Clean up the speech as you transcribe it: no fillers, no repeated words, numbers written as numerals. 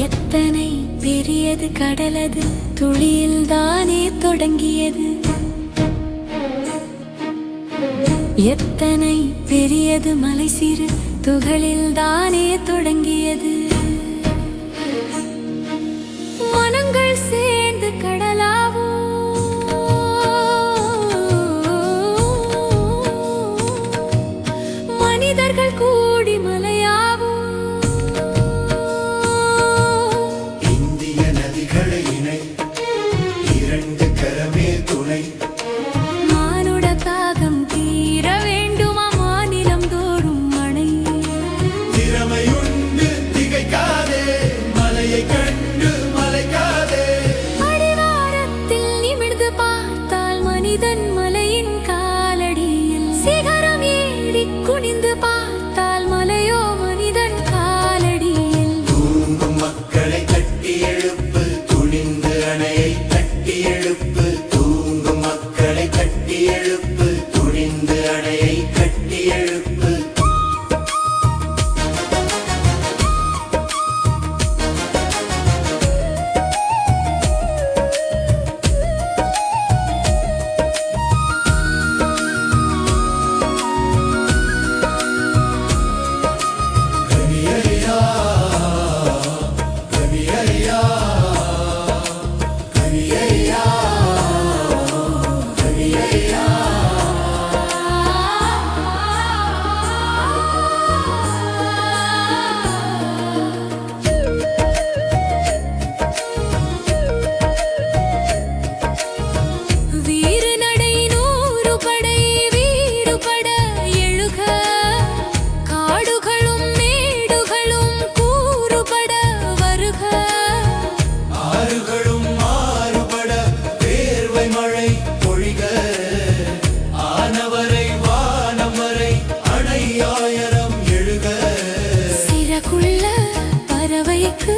எத்தனை பெரியது கடலது, துளியில் தானே தொடங்கியது. எத்தனை பெரியது மலை, சிறு துகளில் தானே தொடங்கியது. மனங்கள் சேர்ந்து கடலாவோ, மனிதர்கள் கூடி மலையாவோ. இந்திய நதிகளை இணை, இரண்டு கரமே துணை. மானுட தாகம் தீர வேண்டுமா மாநிலம் தோறும் மழை. திறமையுண்டு திகைக்காதே, மலையை கண்டு மலைக்காதே. அடிவாரத்தில் நிமிர்ந்து பார்த்தால் மனிதன் மலையின் காலடியில். சிகரம் ஏறி குனிந்து பார்த்தால் மலையோ மனிதன் காலடியில். தூங்கும் மக்களை தட்டி எழுப்பு, துணிந்து அணையை தட்டி எழுப்பு. தூங்கும் மக்களை தட்டி எழுப்பு, துணிந்து அணையை கட்டி எழுப்பு. கனியறியா, கனியறியா, கனியறியா, கனியறியா. வீறு நடை நூறு படை வீடுபட எழுக. காடுகளும் மேடுகளும் கூறுபட வருக. ஆறுகளும் மாறுபட வேர்வை மழை பொழிக. ஆனவரை வானம் வரை அணை ஆயிரம் எழுக. சிறகுள்ள பறவைக்கு